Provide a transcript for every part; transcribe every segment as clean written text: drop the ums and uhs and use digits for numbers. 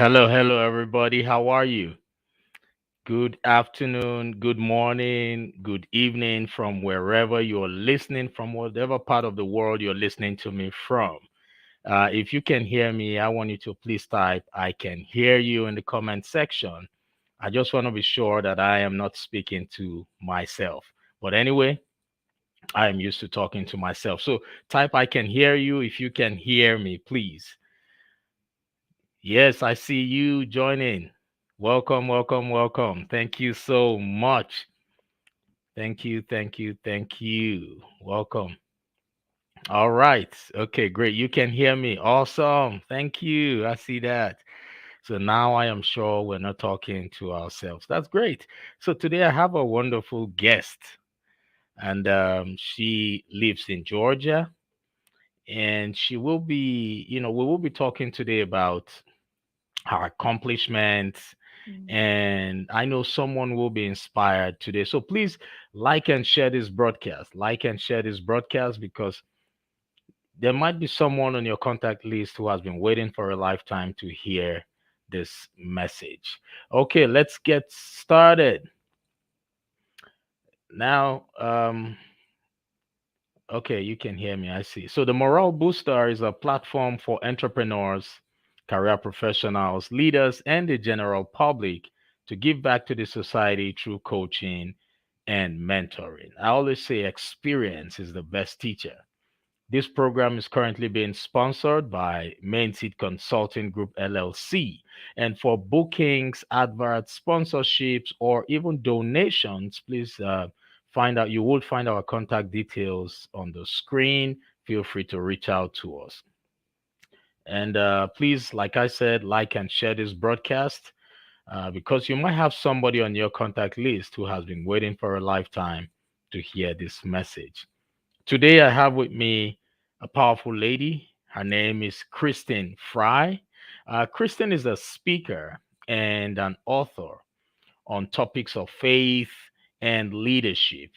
Hello, hello, everybody. How are you? Good afternoon, good morning, good evening from wherever you're listening from, whatever part of the world you're listening to me from. If you can hear me, I want you to please type I can hear you in the comment section. I just want to be sure that I am not speaking to myself. But anyway, I am used to talking to myself. So type I can hear you if you can hear me, please. Yes, I see you joining. Welcome, welcome, welcome. Thank you so much. Thank you, thank you, thank you. Welcome. All right. Okay, great. You can hear me. Awesome. Thank you. I see that. So now I am sure we're not talking to ourselves. That's great. So today I have a wonderful guest, and she lives in Georgia, and she will be, we will be talking today about her accomplishments, Mm. and I know someone will be inspired today. So please like and share this broadcast. Like and share this broadcast because there might be someone on your contact list who has been waiting for a lifetime to hear this message. Okay, let's get started. Now, okay, you can hear me. I see. So the Morale Booster is a platform for entrepreneurs, career professionals, leaders, and the general public to give back to the society through coaching and mentoring. I always say experience is the best teacher. This program is currently being sponsored by Main Seed Consulting Group LLC. And for bookings, adverts, sponsorships, or even donations, please you will find our contact details on the screen. Feel free to reach out to us. And please, like I said, like and share this broadcast because you might have somebody on your contact list who has been waiting for a lifetime to hear this message. Today, I have with me a powerful lady. Her name is Kristin Fry. Kristin is a speaker and an author on topics of faith and leadership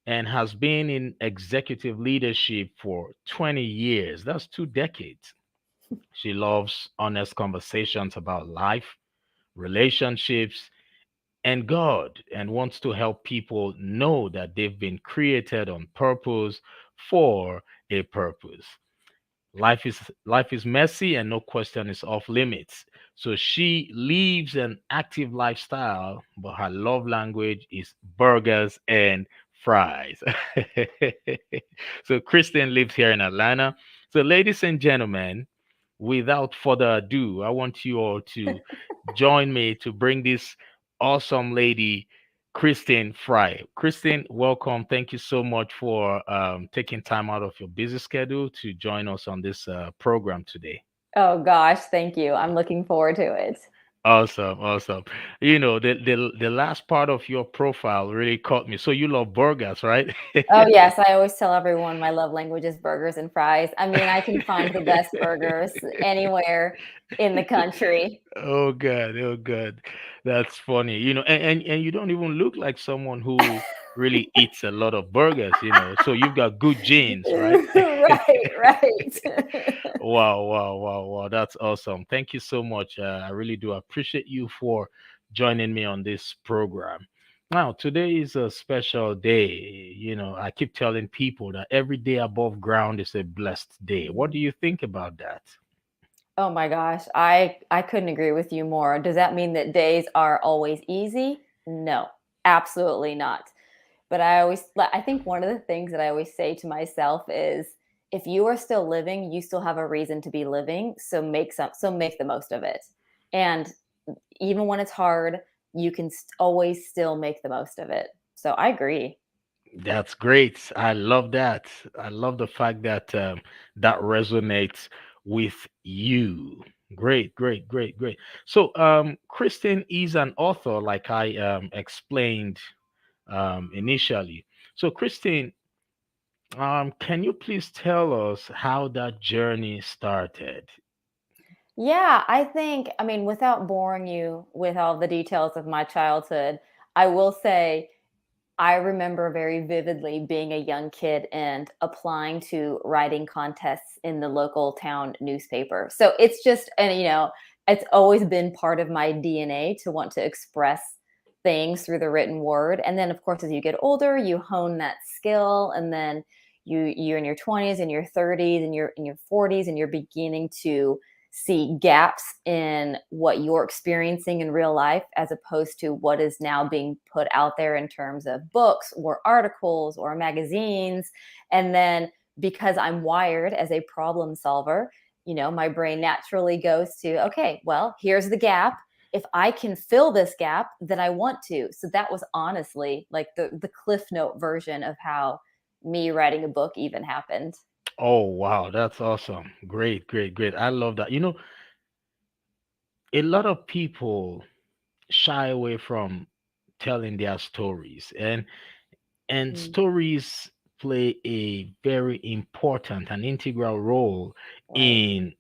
and has been in executive leadership for 20 years. That's 2 decades. She loves honest conversations about life, relationships, and God, and wants to help people know that they've been created on purpose for a purpose. Life is messy and no question is off limits. So she lives an active lifestyle, but her love language is burgers and fries. So Kristen lives here in Atlanta. So ladies and gentlemen, without further ado, I want you all to join me to bring this awesome lady, Kristen Fry. Kristen, welcome. Thank you so much for taking time out of your busy schedule to join us on this program today. Oh gosh, thank you. I'm looking forward to it. Awesome, awesome. The last part of your profile really caught me. So you love burgers, right? Oh yes, I always tell everyone my love language is burgers and fries. I mean, I can find the best burgers anywhere in the country. Oh God, oh God, that's funny. And you don't even look like someone who really eats a lot of burgers. So you've got good genes, right? Right, right. Wow, wow, wow, wow. That's awesome. Thank you so much. I really do appreciate you for joining me on this program. Now, today is a special day. I keep telling people that every day above ground is a blessed day. What do Mhm. you think about that? Oh my gosh, I couldn't agree with you more. Does that mean that days are always easy? No, absolutely not. But I think one of the things that I always say to myself is if you are still living, you still have a reason to be living, so make the most of it. And even when it's hard, you can always still make the most of it. So I agree. That's great. I love that. I love the fact that that resonates with you. Great, great, great, great. So, Kristen is an author, like I explained initially. So, Kristen, can you please tell us how that journey started? Yeah, I mean, without boring you with all the details of my childhood, I will say I remember very vividly being a young kid and applying to writing contests in the local town newspaper. So it's just, and it's always been part of my DNA to want to express things through the written word. And then of course as you get older, you hone that skill, and then you're in your 20s and your 30s and you're in your 40s, and you're beginning to see gaps in what you're experiencing in real life as opposed to what is now being put out there in terms of books or articles or magazines. And then because I'm wired as a problem solver, my brain naturally goes to, okay, well, here's the gap. If I can fill this gap, then I want to. So that was honestly like the Cliff Note version of how me writing a book even happened. Oh, wow, that's awesome. Great, great, great. I love that. A lot of people shy away from telling their stories, and Mm, stories play a very important and integral role right. in,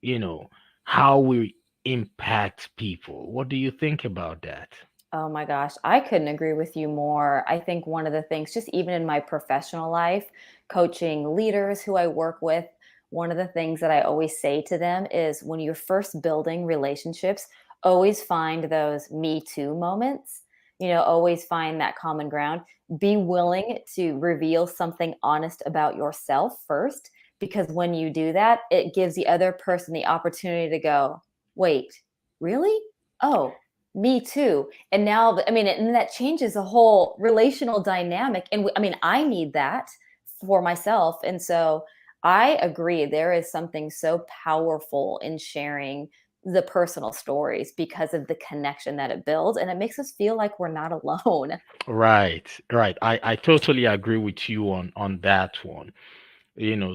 you know, how we impact people. What do you think about that? Oh my gosh, I couldn't agree with you more. I think one of the things, just even in my professional life, coaching leaders who I work with, one of the things that I always say to them is when you're first building relationships, always find those me too moments. Always find that common ground. Be willing to reveal something honest about yourself first, because when you do that, it gives the other person the opportunity to go, wait, really? Oh, me too. And now, I mean, and that changes the whole relational dynamic. And I mean, I need that for myself. And so I agree, there is something so powerful in sharing the personal stories because of the connection that it builds. And it makes us feel like we're not alone. Right, right. I totally agree with you on that one.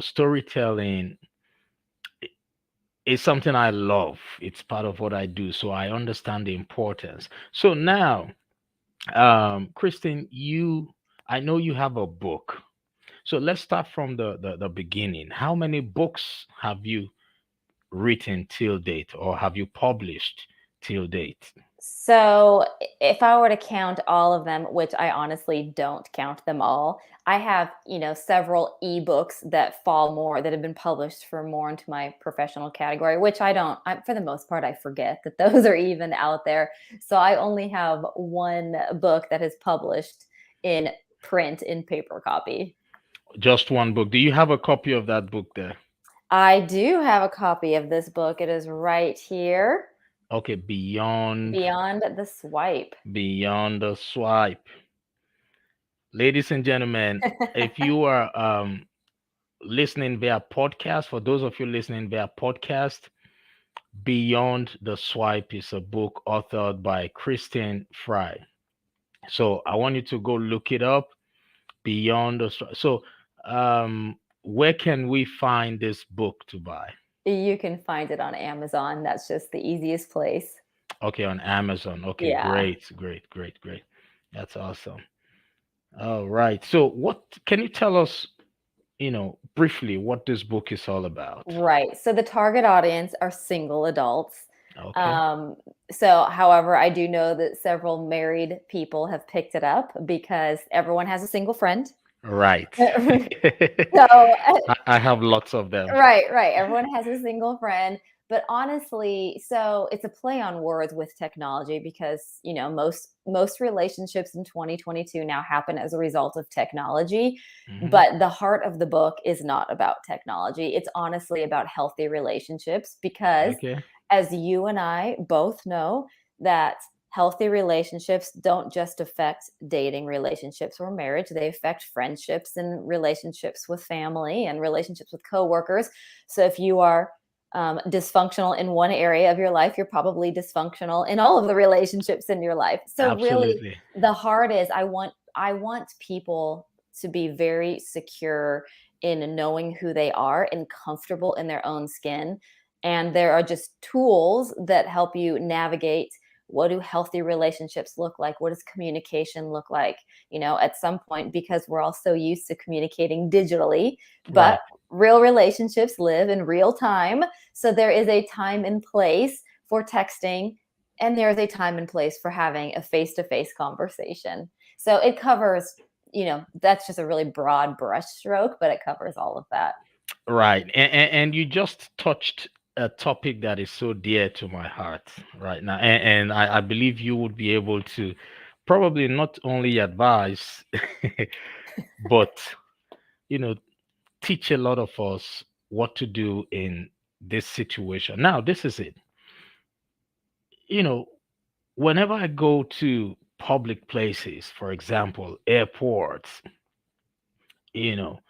Storytelling is something I love. It's part of what I do, so I understand the importance. So now, Kristin, I know you have a book. So let's start from the beginning. How many books have you written till date, or have you published till date? So, if I were to count all of them, which I honestly don't count them all, I have, several ebooks that fall more that have been published for more into my professional category, which for the most part, I forget that those are even out there. So, I only have one book that is published in print in paper copy. Just one book. Do you have a copy of that book there? I do have a copy of this book. It is right here, Okay, Beyond the Swipe. beyond the swipe. Ladies and gentlemen, if you are listening via podcast, for those of you listening via podcast, Beyond the Swipe is a book authored by Kristin Fry. So I want you to go look it up. Beyond the Swipe. So, where can we find this book to buy? You can find it on Amazon. That's just the easiest place. Okay, on Amazon. Okay, Yeah. great, great, great, great. That's awesome. All right. So, what can you tell us, briefly what this book is all about? Right. So the target audience are single adults. Okay. Um, so, however, I do know that several married people have picked it up because everyone has a single friend. Right. So, I have lots of them. right, right. Everyone has a single friend. But honestly, so it's a play on words with technology because, most relationships in 2022 now happen as a result of technology. Hmm. But the heart of the book is not about technology. It's honestly about healthy relationships because, Okay. as you and I both know, that healthy relationships don't just affect dating relationships or marriage, they affect friendships and relationships with family and relationships with coworkers. So if you are dysfunctional in one area of your life, you're probably dysfunctional in all of the relationships in your life. So really, Absolutely. the heart is I want people to be very secure in knowing who they are and comfortable in their own skin. And there are just tools that help you navigate, what do healthy relationships look like? What does communication look like? At some point, because we're all so used to communicating digitally, but Right. real relationships live in real time. So there is a time and place for texting, and there is a time and place for having a face to face conversation. So it covers, that's just a really broad brush stroke, but it covers all of that. Right. And you just touched a topic that is so dear to my heart right now, and I believe you would be able to probably not only advise, but you know, teach a lot of us what to do in this situation. Now, this is it. You know, whenever I go to public places, for example, airports, you know,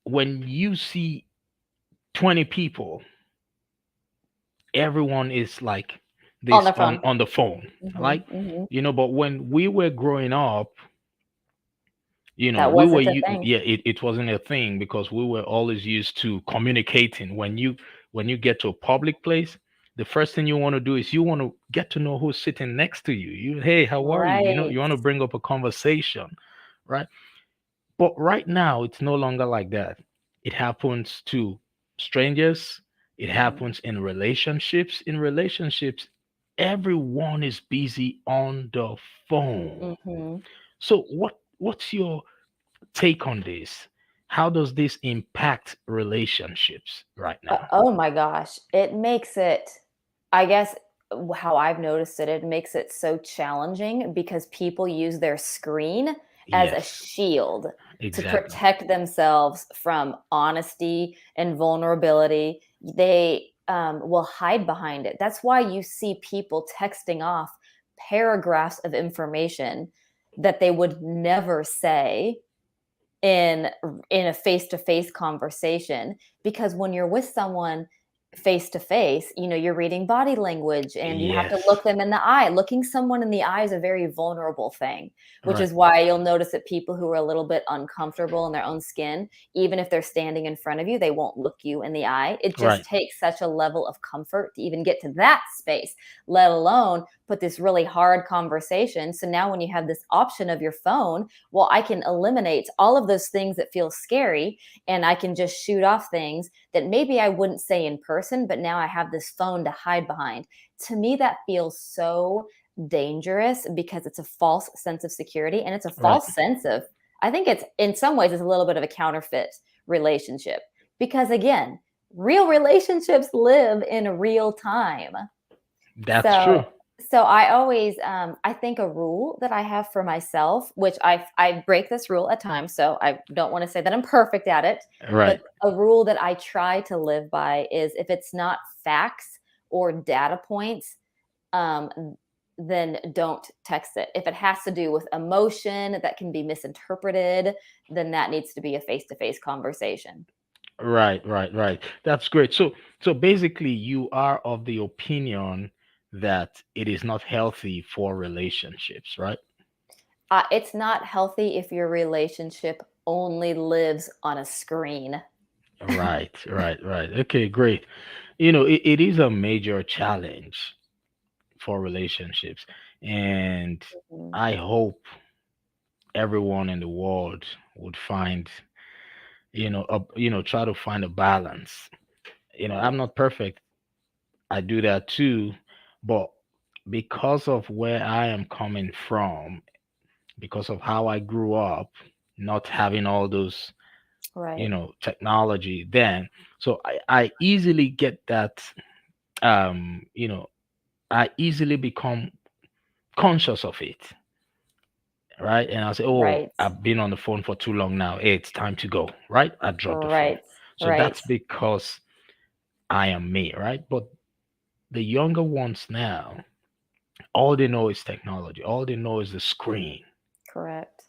when you see 20 people, everyone is like On this the phone. on the phone. Hmm. Like, Hmm. but when we were growing up, That we were wasn't a thing. yeah, it wasn't a thing because we were always used to communicating. When you get to a public place, the first thing you want to do is you want to get to know who's sitting next to you. Hey, how are you? Right. You want to bring up a conversation, right? But right now, it's no longer like that. It happens to strangers. It Hmm. happens in relationships. In relationships, everyone is busy on the phone. Hmm. So what's your take on this? How does this impact relationships right now? Oh my gosh. It makes it, I guess, how I've noticed it, it makes it so challenging because people use their screen as a Yes, shield to exactly. protect themselves from honesty and vulnerability. They will hide behind it. That's why you see people texting off paragraphs of information that they would never say in a face-to-face conversation, because when you're with someone face to face, you're reading body language and you have to Yes. look them in the eye. Looking someone in the eye is a very vulnerable thing, which Right. is why you'll notice that people who are a little bit uncomfortable in their own skin, even if they're standing in front of you, they won't look you in the eye. It just Right. takes such a level of comfort to even get to that space, let alone put this really hard conversation. So now when you have this option of your phone, well, I can eliminate all of those things that feel scary, and I can just shoot off things that maybe I wouldn't say in person, but now I have this phone to hide behind. To me, that feels so dangerous because it's a false sense of security, and it's a Right. false sense of, I think it's in some ways it's a little bit of a counterfeit relationship, because again, real relationships live in real time. That's So true. so I always I think a rule that I have for myself, which I break this rule at times, so I don't want to say that I'm perfect at it, Right. but a rule that I try to live by is if it's not facts or data points, um, then don't text it. If it has to do with emotion that can be misinterpreted, then that needs to be a face-to-face conversation. Right, right, right. That's great. So basically you are of the opinion that it is not healthy for relationships, right? It's not healthy if your relationship only lives on a screen. Right, right, right. Okay, great. It is a major challenge for relationships. And Mhm. I hope everyone in the world would find, try to find a balance. I'm Right. not perfect. I do that too, but because of where I am coming from, because of how I grew up, not having all those, Right. technology then, so I easily get that, um, you know, I easily become conscious of it, right? And I say, oh, Right. I've been on the phone for too long now. Hey, it's time to go, right? I drop the phone. Right. So Right. that's because I am me, right? But the younger ones now, all they know is technology. All they know is the screen. Correct.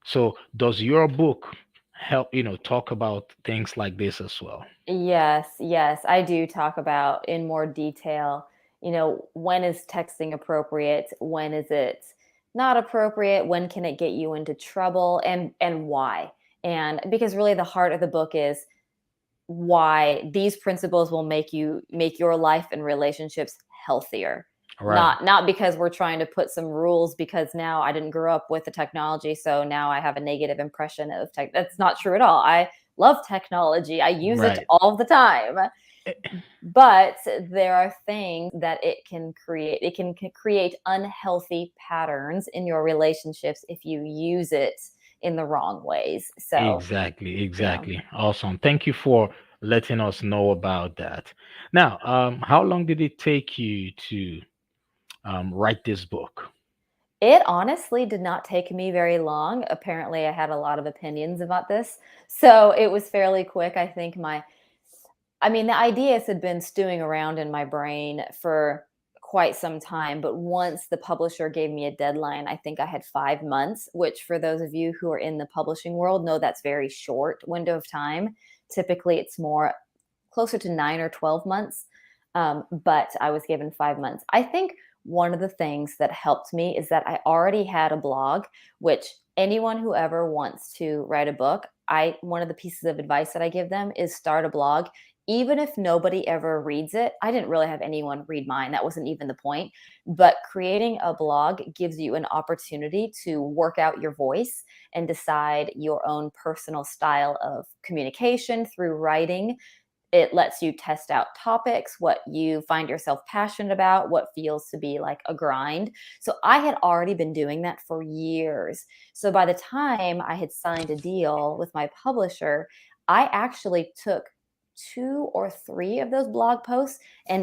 So does your book help, talk about things like this as well? Yes, yes, I do talk about in more detail, when is texting appropriate? When is it not appropriate? When can it get you into trouble, and why? And because really the heart of the book is why these principles will make your life and relationships healthier. Right, Not because we're trying to put some rules because now I didn't grow up with the technology, so now I have a negative impression of tech. That's not true at all. I love technology. I use it right. all the time. Eh, But there are things that it can create. It can create unhealthy patterns in your relationships if you use it in the wrong ways. So, Exactly, yeah. exactly. Awesome. Thank you for letting us know about that. Now, how long did it take you to write this book? It honestly did not take me very long. Apparently, I had a lot of opinions about this. So it was fairly quick. I mean, the ideas had been stewing around in my brain for quite some time. But once the publisher gave me a deadline, I think I had 5 months, which for those of you who are in the publishing world know that's very short window of time. Typically, it's more closer to 9 or 12 months. But I was given 5 months. I think one of the things that helped me is that I already had a blog, which anyone who ever wants to write a book, one of the pieces of advice that I give them is start a blog. Even if nobody ever reads it, I didn't really have anyone read mine. That wasn't even the point. But creating a blog gives you an opportunity to work out your voice and decide your own personal style of communication through writing. It lets you test out topics, what you find yourself passionate about, what feels to be like a grind. So I had already been doing that for years. So by the time I had signed a deal with my publisher, I actually took 2 or 3 of those blog posts and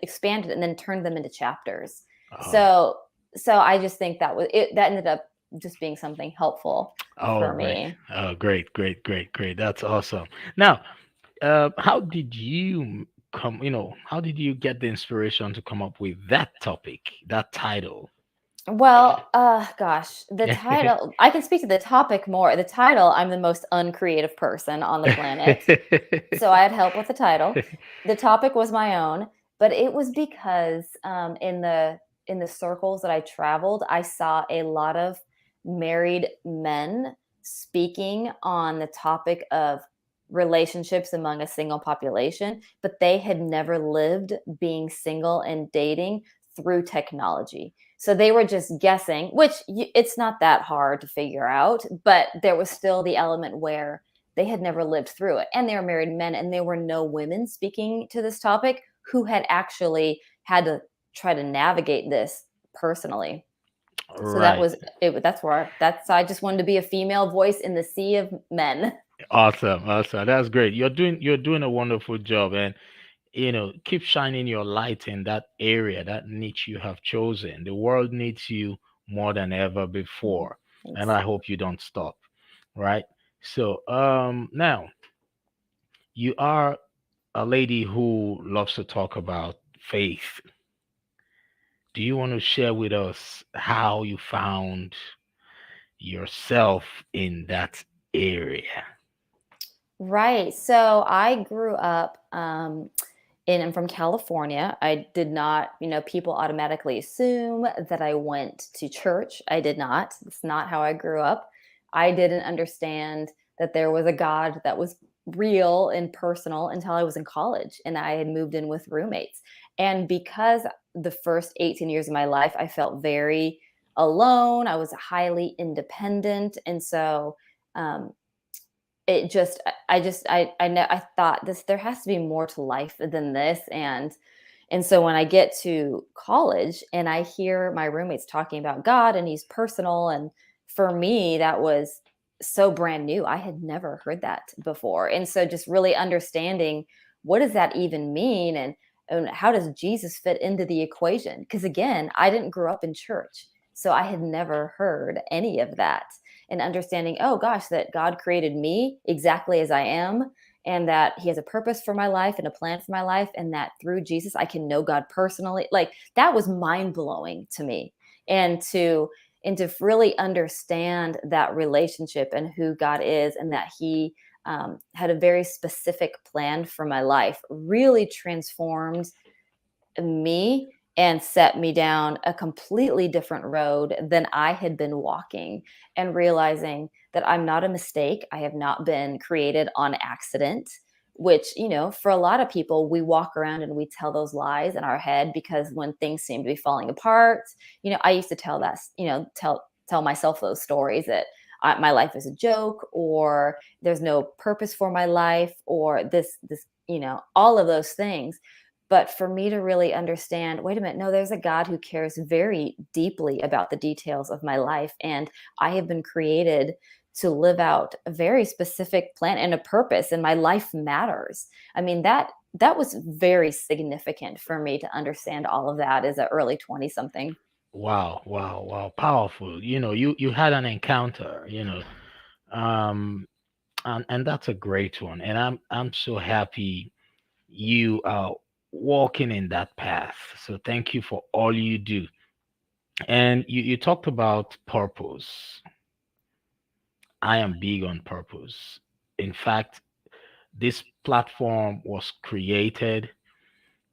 expanded and then turned them into chapters. Oh, So I just think that was it. That ended up just being something helpful all for right. me. Oh, great, great, great, great. That's awesome. Now, how did you come? How did you get the inspiration to come up with that topic, that title? Well, gosh, the title, I can speak to the topic more. The title, I'm the most uncreative person on the planet. So I had help with the title. The topic was my own, but it was because in the circles that I traveled, I saw a lot of married men speaking on the topic of relationships among a single population, but they had never lived being single and dating through technology. So they were just guessing, which it's not that hard to figure out, but there was still the element where they had never lived through it. And they were married men, and there were no women speaking to this topic who had actually had to try to navigate this personally. So that Right. was it. I just wanted to be a female voice in the sea of men. Awesome. Awesome. That's great. You're doing a wonderful job, and keep shining your light in that area, that niche you have chosen. The world needs you more than ever before, and Thanks. I hope you don't stop. Right. So, now you are a lady who loves to talk about faith. Do you want to share with us how you found yourself in that area? Right. So I grew up I'm from California. I did not, people automatically assume that I went to church. I did not. It's not how I grew up. I didn't understand that there was a God that was real and personal until I was in college and I had moved in with roommates. And because the first 18 years of my life, I felt very alone, I was highly independent. And so, um, it just I know I thought this there has to be more to life than this. And so when I get to college and I hear my roommates talking about God and he's personal, and for me that was so brand new. I had never heard that before. And so just really understanding what does that even mean, and how does Jesus fit into the equation? Because again, I didn't grow up in church. So I had never heard any of that, and understanding, oh gosh, that God created me exactly as I am, and that he has a purpose for my life and a plan for my life, and that through Jesus I can know God personally. Like that was mind blowing to me. And to really understand that relationship and who God is, and that he had a very specific plan for my life really transformed me and set me down a completely different road than I had been walking, and realizing that I'm not a mistake. I have not been created on accident, which, for a lot of people, we walk around and we tell those lies in our head because when things seem to be falling apart, I used to tell myself those stories that my life is a joke, or there's no purpose for my life, or this, all of those things. But for me to really understand, wait a minute, no, there's a God who cares very deeply about the details of my life. And I have been created to live out a very specific plan and a purpose, and my life matters. I mean, that was very significant for me to understand all of that as an early 20 something. Wow, wow, wow, powerful. You had an encounter, um, and that's a great one. And I'm so happy you are walking in that path. So thank you for all you do. And you talked about purpose. I am big on purpose. In fact, this platform was created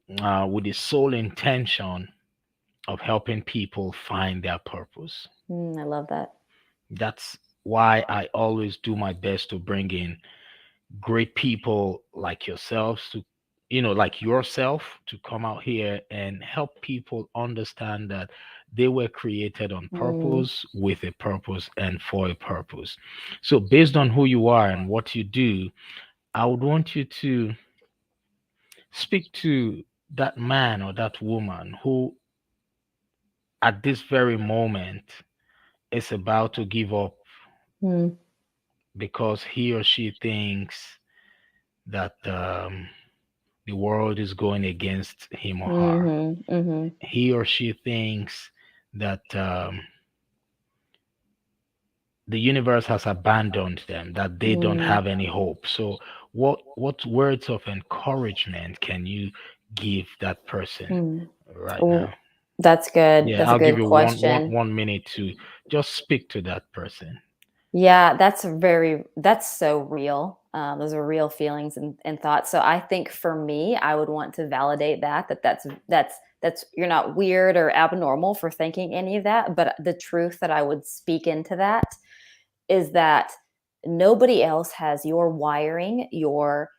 with the sole intention of helping people find their purpose. I love that. That's why I always do my best to bring in great people like yourselves to, like yourself, to come out here and help people understand that they were created on Mm, purpose, with a purpose, and for a purpose. So based on who you are and what you do, I would want you to speak to that man or that woman who at this very moment is about to give up mm, because he or she thinks that the world is going against him or her. mhm, mhm, He or she thinks that the universe has abandoned them, that they don't mm, have any hope. So, what words of encouragement can you give that person mm. right Oh, now? that's good. Yeah, That's a I'll give good you question. 1 minute to just speak to that person. Yeah, that's so real. Those are real feelings and thoughts. So I think for me, I would want to validate that's you're not weird or abnormal for thinking any of that. But the truth that I would speak into that is that nobody else has your wiring, your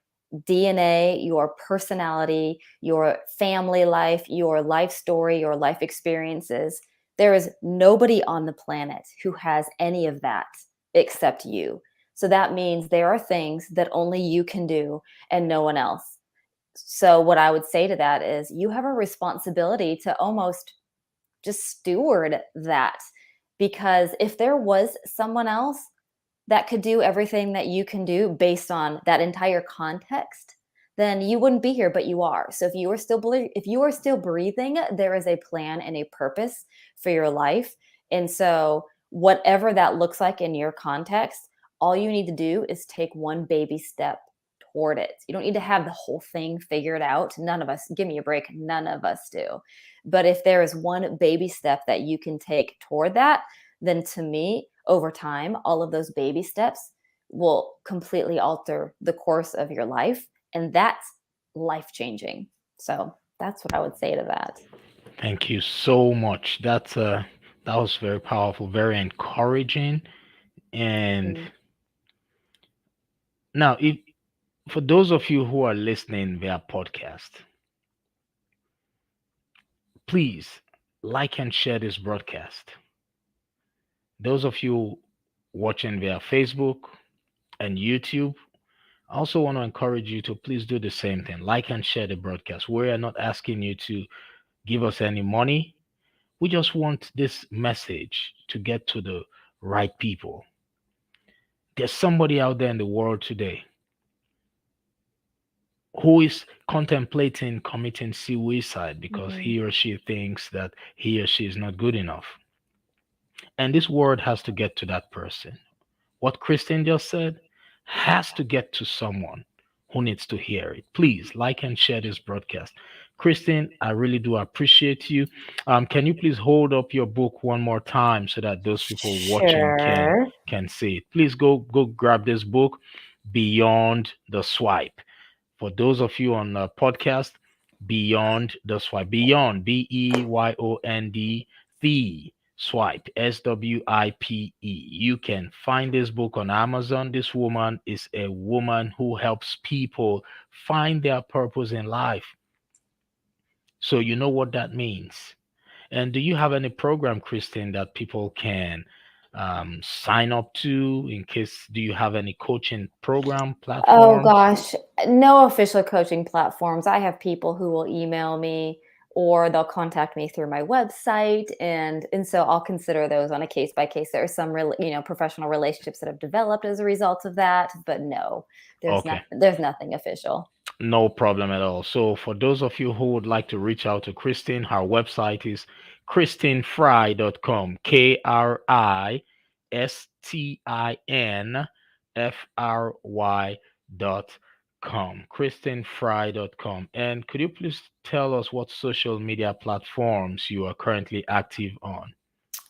DNA, your personality, your family life, your life story, your life experiences. There is nobody on the planet who has any of that except you. So that means there are things that only you can do and no one else. So, what I would say to that is you have a responsibility to almost just steward that. Because if there was someone else that could do everything that you can do based on that entire context, then you wouldn't be here, but you are. So if you are still breathing, there is a plan and a purpose for your life. And so whatever that looks like in your context, all you need to do is take one baby step toward it. You don't need to have the whole thing figured out. None of us, give me a break, none of us do. But if there is one baby step that you can take toward that, then to me, over time, all of those baby steps will completely alter the course of your life. And that's life changing. So that's what I would say to that. Thank you so much. That was very powerful, very encouraging. And Mm. now, if for those of you who are listening via podcast, please like and share this broadcast. Those of you watching via Facebook and YouTube, I also want to encourage you to please do the same thing. Like and share the broadcast. We are not asking you to give us any money. We just want this message to get to the right people. There's somebody out there in the world today who is contemplating committing suicide because Mhm. he or she thinks that he or she is not good enough. And this word has to get to that person. What Kristin just said has to get to someone who needs to hear it. Please like and share this broadcast. Kristin, I really do appreciate you. Can you please hold up your book one more time so that those people watching Sure. can see it? Please go grab this book, Beyond the Swipe. For those of you on the podcast, Beyond the Swipe, Beyond, Beyond, the Swipe, Swipe. You can find this book on Amazon. This woman is a woman who helps people find their purpose in life. So you know what that means. And do you have any program, Kristin, that people can sign up to? In case, do you have any coaching program Oh platforms? gosh, no official coaching platforms. I have people who will email me or they'll contact me through my website, and so I'll consider those on a case by case. There are some professional relationships that have developed as a result of that, but no, Okay. there's nothing official. No problem at all. So, for those of you who would like to reach out to Kristin, her website is kristinfry.com. KristinFry.com. KristinFry.com. And could you please tell us what social media platforms you are currently active on?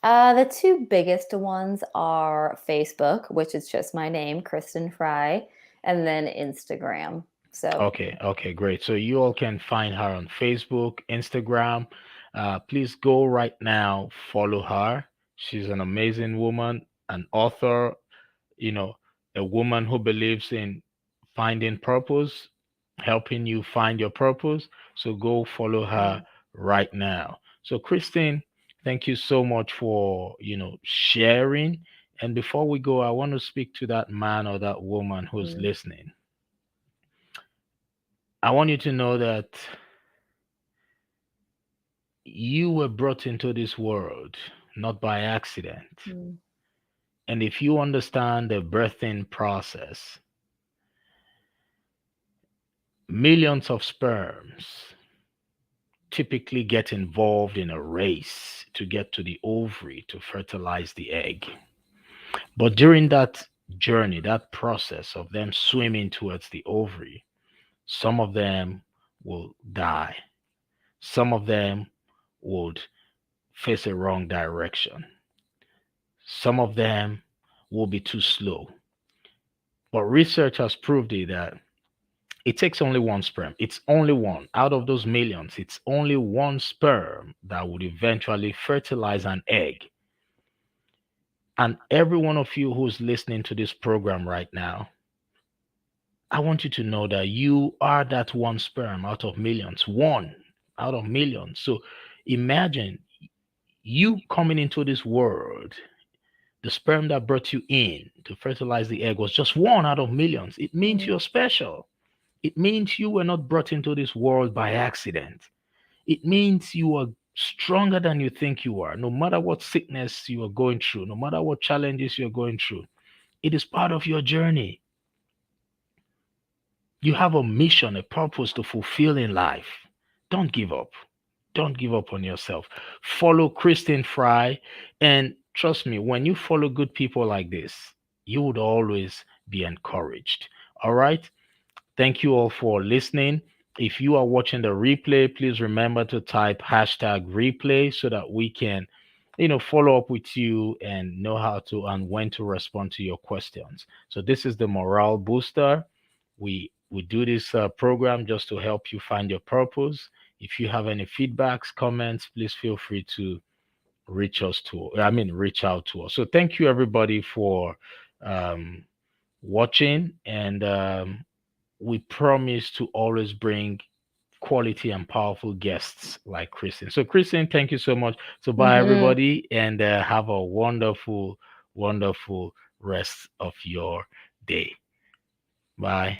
The two biggest ones are Facebook, which is just my name, Kristin Fry, and then Instagram. So, Okay, okay, great. So you all can find her on Facebook, Instagram. Please go right now, follow her. She's an amazing woman, an author, you know, a woman who believes in finding purpose, helping you find your purpose. So go follow her mm, right now. So, Christine, thank you so much for, sharing. And before we go, I want to speak to that man or that woman who's mm, listening. I want you to know that you were brought into this world not by accident. mm, And if you understand the birthing process, millions of sperms typically get involved in a race to get to the ovary to fertilize the egg. But during that journey, that process of them swimming towards the ovary, some of them will die. Some of them would face a wrong direction. Some of them will be too slow. But research has proved it that it takes only one sperm. It's only one. Out of those millions, it's only one sperm that would eventually fertilize an egg. And every one of you who's listening to this program right now, I want you to know that you are that one sperm out of millions, one out of millions. So imagine you coming into this world. The sperm that brought you in to fertilize the egg was just one out of millions. It means mm, you're special. It means you were not brought into this world by accident. It means you are stronger than you think you are. No matter what sickness you are going through, no matter what challenges you're going through, it is part of your journey. You have a mission, a purpose to fulfill in life. Don't give up. Don't give up on yourself. Follow Christine Fry. And trust me, when you follow good people like this, you would always be encouraged. All right. Thank you all for listening. If you are watching the replay, please remember to type hashtag replay so that we can, follow up with you and know how to and when to respond to your questions. So this is the morale booster. We do this program just to help you find your purpose. If you have any feedbacks, comments, please feel free to reach out to us. So thank you everybody for um, watching, and we promise to always bring quality and powerful guests like Kristen. So, Kristen, thank you so much. So, bye, mhm. everybody, and have a wonderful, wonderful rest of your day. Bye.